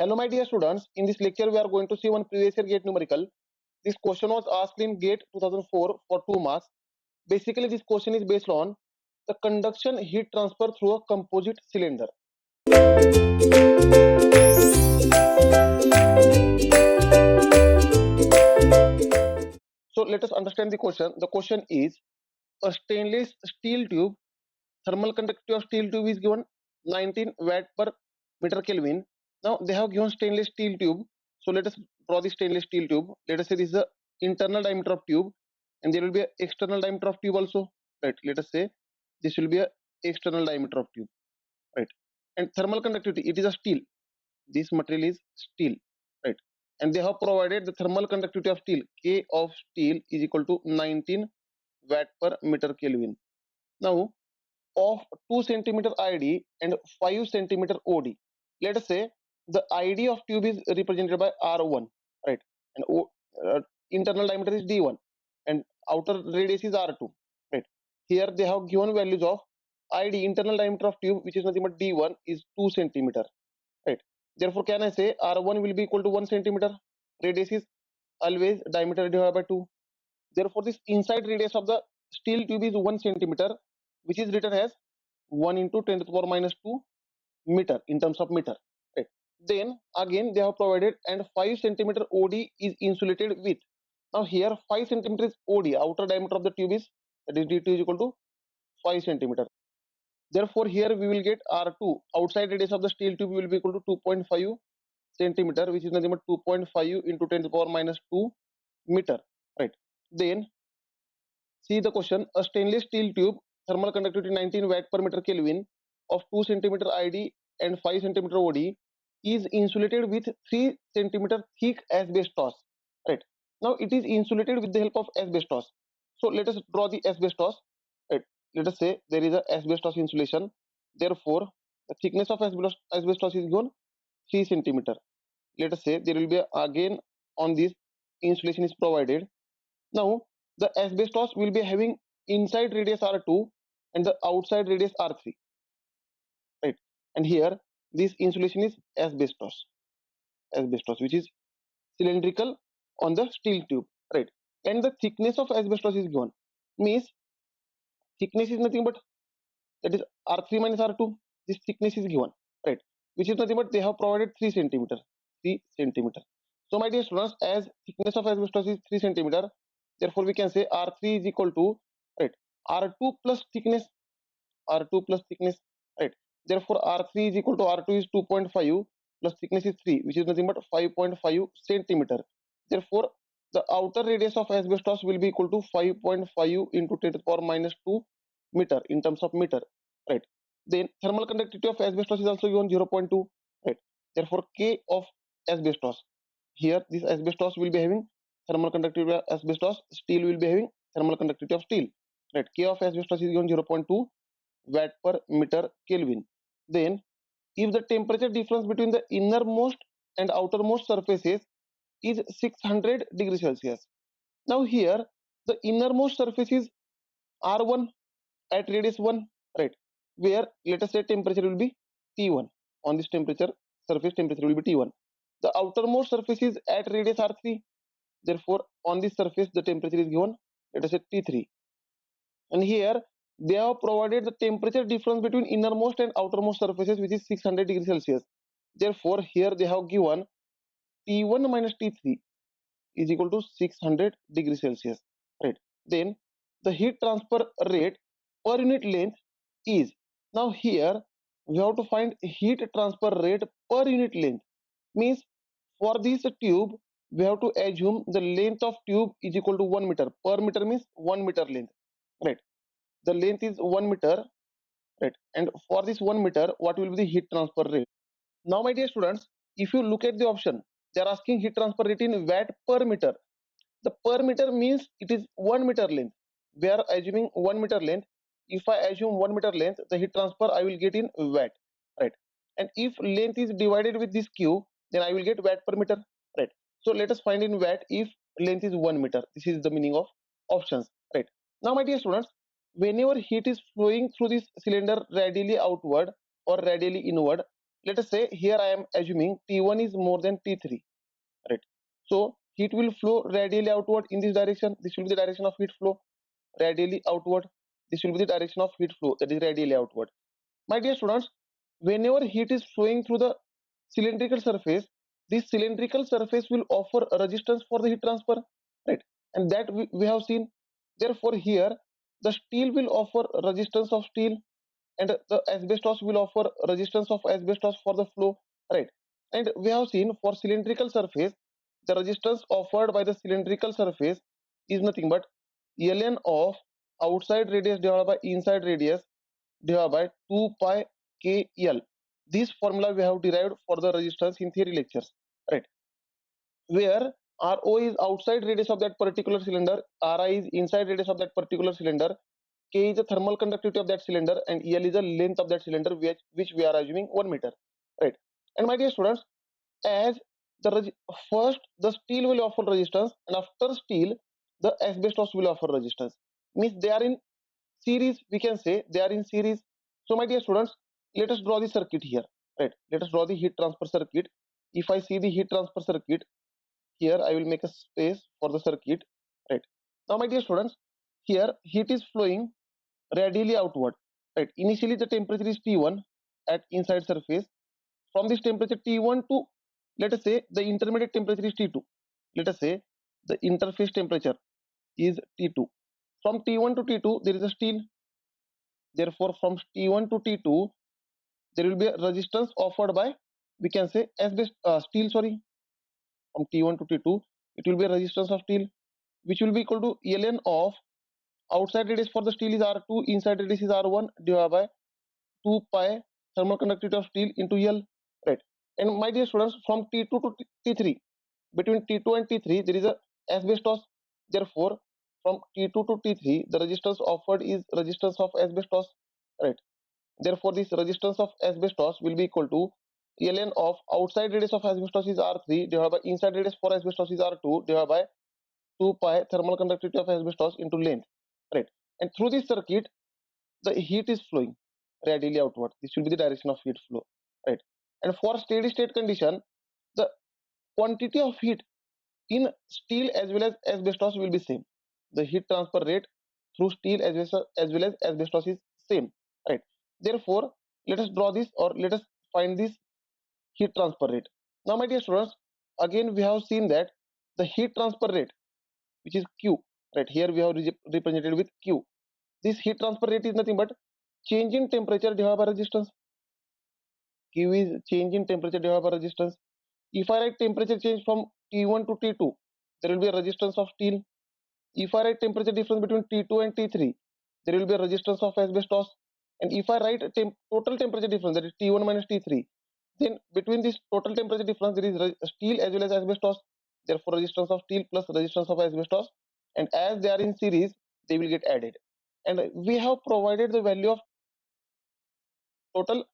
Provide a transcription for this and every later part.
Hello, my dear students. In this lecture, we are going to see one previous year GATE numerical. This question was asked in GATE 2004 for 2 marks. Basically, this question is based on the conduction heat transfer through a composite cylinder. So let us understand the question. The question is a stainless steel tube. Thermal conductivity of steel tube is given 19 watt per meter Kelvin. Now they have given stainless steel tube. So let us draw the stainless steel tube. Let us say this is the internal diameter of tube, and there will be an external diameter of tube also. Right. Let us say this will be a external diameter of tube. Right. And thermal conductivity, it is a steel. This material is steel. Right. And they have provided the thermal conductivity of steel. K of steel is equal to 19 watt per meter Kelvin. Now of 2 centimeter ID and 5 centimeter OD. Let us say the ID of tube is represented by R1, right? And internal diameter is D1 and outer radius is R2, right? Here they have given values of ID, internal diameter of tube, which is nothing but D1 is 2 centimeter, right? Therefore, can I say R1 will be equal to 1 centimeter? Radius is always diameter divided by 2. Therefore, this inside radius of the steel tube is 1 centimeter, which is written as 1 into 10 to the power minus 2 meter in terms of meter. Right. Then again they have provided and 5 centimeter OD is insulated with. Now here 5 centimeter is OD, outer diameter of the tube is, that is D2 is equal to 5 centimeter. Therefore here we will get R2, outside radius of the steel tube will be equal to 2.5 centimeter, which is nothing but 2.5 into 10 to the power minus 2 meter. Right. Then see the question. A stainless steel tube, thermal conductivity 19 watt per meter Kelvin of 2 centimeter ID and 5 centimeter OD is insulated with 3 centimeter thick asbestos. Right. Now it is insulated with the help of asbestos. So let us draw the asbestos. Right. Let us say there is a asbestos insulation. Therefore, the thickness of asbestos is given 3 centimeter. Let us say there will be again on this insulation is provided. Now the asbestos will be having inside radius R2 and the outside radius R3, right? And here this insulation is asbestos, which is cylindrical on the steel tube, right? And the thickness of asbestos is given. Means thickness is nothing but, that is R3 minus R2. This thickness is given, right? Which is nothing but they have provided 3 centimeter, 3 centimeter. So my dear students, as thickness of asbestos is 3 centimeter, therefore we can say R3 is equal to, right, R2 plus thickness, R2 plus thickness, right? Therefore R3 is equal to R2 is 2.5 plus thickness is 3, which is nothing but 5.5 centimeter. Therefore the outer radius of asbestos will be equal to 5.5 into 10 to the power minus 2 meter in terms of meter, right? Then thermal conductivity of asbestos is also given 0.2, right? Therefore K of asbestos, here this asbestos will be having thermal conductivity of asbestos, steel will be having thermal conductivity of steel, right? K of asbestos is given 0.2 watt per meter Kelvin. Then if the temperature difference between the innermost and outermost surfaces is 600 degrees Celsius. Now here the innermost surface is R1 at radius 1, right? Where let us say temperature will be T1. On this temperature, surface temperature will be T1. The outermost surface is at radius R3. Therefore, on this surface the temperature is given, let us say T3. And here they have provided the temperature difference between innermost and outermost surfaces, which is 600 degrees Celsius. Therefore, here they have given T1 minus T3 is equal to 600 degrees Celsius, right? Then the heat transfer rate per unit length is, now here we have to find heat transfer rate per unit length. Means for this tube we have to assume the length of tube is equal to 1 meter. Per meter means 1 meter length, right? The length is 1 meter, right? And for this 1 meter, what will be the heat transfer rate? Now my dear students, if you look at the option, they are asking heat transfer rate in watt per meter. The per meter means it is 1 meter length. We are assuming 1 meter length. If I assume 1 meter length, the heat transfer I will get in watt, right? And if length is divided with this q, then I will get watt per meter, right? So let us find in watt if length is 1 meter. This is the meaning of options, right? Now my dear students, whenever heat is flowing through this cylinder radially outward or radially inward, let us say here I am assuming T1 is more than T3, right? So heat will flow radially outward in this direction. This will be the direction of heat flow, radially outward. This will be the direction of heat flow, that is radially outward. My dear students, whenever heat is flowing through the cylindrical surface, this cylindrical surface will offer a resistance for the heat transfer, right? And that we have seen. Therefore here the steel will offer resistance of steel, and the asbestos will offer resistance of asbestos for the flow, right? And we have seen for cylindrical surface, the resistance offered by the cylindrical surface is nothing but ln of outside radius divided by inside radius divided by 2 pi kl. This formula we have derived for the resistance in theory lectures, right? Where Rho is outside radius of that particular cylinder, Ri is inside radius of that particular cylinder, K is the thermal conductivity of that cylinder, and L is the length of that cylinder, which we are assuming 1 meter, right? And my dear students, as first the steel will offer resistance, and after steel the asbestos will offer resistance. Means they are in series, we can say they are in series. So my dear students, let us draw the circuit here, right? Let us draw the heat transfer circuit. If I see the heat transfer circuit, here I will make a space for the circuit, right? Now my dear students, here heat is flowing radially outward, right? Initially the temperature is T1 at inside surface. From this temperature T1 to, let us say, the intermediate temperature is T2. Let us say the interface temperature is T2. From T1 to T2 there is a steel. Therefore from T1 to T2 there will be a resistance offered by, we can say, steel, sorry. From T1 to T2 it will be a resistance of steel, which will be equal to ln of outside radius for the steel is R2, inside radius is R1 divided by 2 pi thermal conductivity of steel into L, right? And my dear students, from T2 to T3, between T2 and T3 there is a asbestos. Therefore from T2 to T3 the resistance offered is resistance of asbestos, right? Therefore this resistance of asbestos will be equal to ln of outside radius of asbestos is R3 divided by inside radius for asbestos is R2 divided by 2 pi thermal conductivity of asbestos into length, right? And through this circuit the heat is flowing radially outward. This will be the direction of heat flow, right? And for steady state condition, the quantity of heat in steel as well as asbestos will be same. The heat transfer rate through steel as well as asbestos is same, right? Therefore let us draw this, or let us find this heat transfer rate. Now my dear students, again we have seen that the heat transfer rate, which is Q, right? Here we have represented with Q. This heat transfer rate is nothing but change in temperature divided by resistance. Q is change in temperature divided by resistance. If I write temperature change from T1 to T2, there will be a resistance of steel. If I write temperature difference between T2 and T3, there will be a resistance of asbestos. And if I write total temperature difference, that is T1 minus T3, then between this total temperature difference there is steel as well as asbestos. Therefore resistance of steel plus resistance of asbestos, and as they are in series they will get added. And we have provided the value of total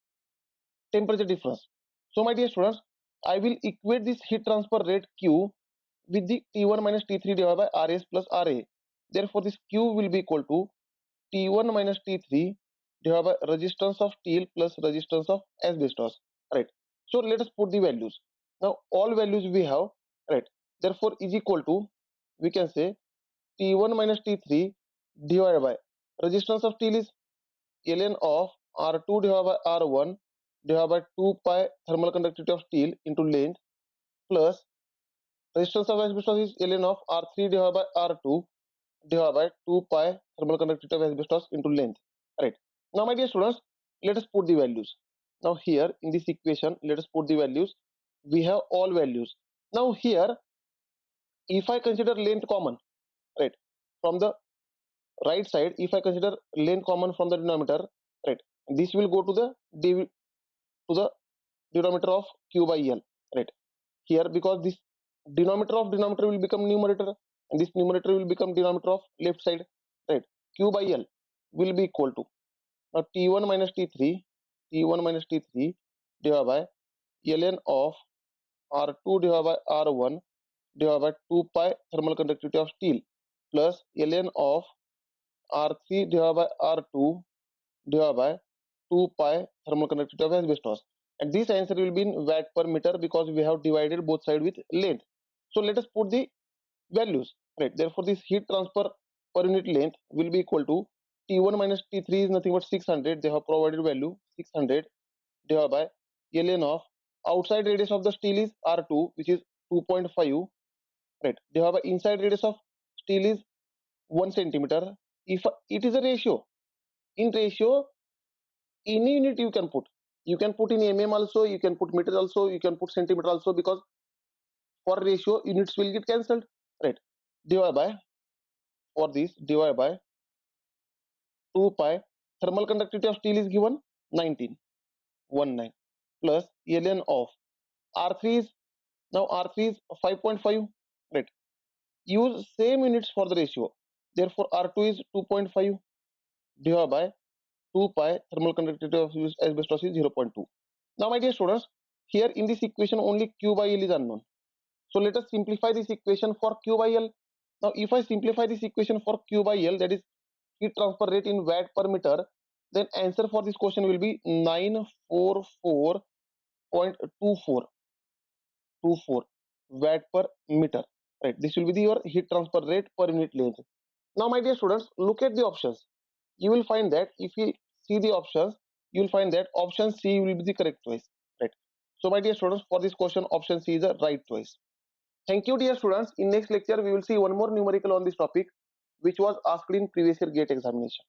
temperature difference. So my dear students, I will equate this heat transfer rate Q with the T1 minus T3 divided by Rs plus Ra. Therefore this Q will be equal to T1 minus T3 divided by resistance of steel plus resistance of asbestos, right? So let us put the values. Now all values we have, right? Therefore is equal to, we can say, T1 minus T3 divided by resistance of steel is ln of R2 divided by R1 divided by 2 pi thermal conductivity of steel into length, plus resistance of asbestos is ln of R3 divided by R2 divided by 2 pi thermal conductivity of asbestos into length, right? Now my dear students, let us put the values. Now here in this equation let us put the values. We have all values. Now here if I consider length common, right, from the right side, if I consider length common from the denominator, right, this will go to the to the denominator of Q by L, right? Here because this denominator will become numerator, and this numerator will become denominator of left side, right? Q by L will be equal to, now T1 minus T3 divided by ln of R2 divided by R1 divided by 2 pi thermal conductivity of steel plus ln of R3 divided by R2 divided by 2 pi thermal conductivity of asbestos. and this answer will be in watt per meter because we have divided both sides with length. So let us put the values, right? Therefore this heat transfer per unit length will be equal to T1 minus T3 is nothing but 600. They have provided value 600 divided by ln of outside radius of the steel is R2, which is 2.5, right? Divided by inside radius of steel is 1 centimeter. If it is a ratio, in ratio any unit you can put, you can put in mm also, you can put meter also, you can put centimeter also, because for ratio units will get cancelled, right? Divided by, for this, divided by 2 pi, thermal conductivity of steel is given 19 plus ln of R3 is, now R3 is 5.5, right? Use same units for the ratio, therefore R2 is 2.5 divided by 2 pi, thermal conductivity of asbestos is 0.2. Now my dear students, here in this equation only Q by L is unknown. So let us simplify this equation for Q by L. Now if I simplify this equation for Q by L, that is heat transfer rate in watt per meter, then answer for this question will be 944.24 watt per meter, right? This will be your heat transfer rate per unit length. Now my dear students, look at the options. You will find that if you see the options, you will find that option C will be the correct choice, right? So my dear students, for this question option C is the right choice. Thank you dear students. In next lecture we will see one more numerical on this topic which was asked in previous year GATE examination.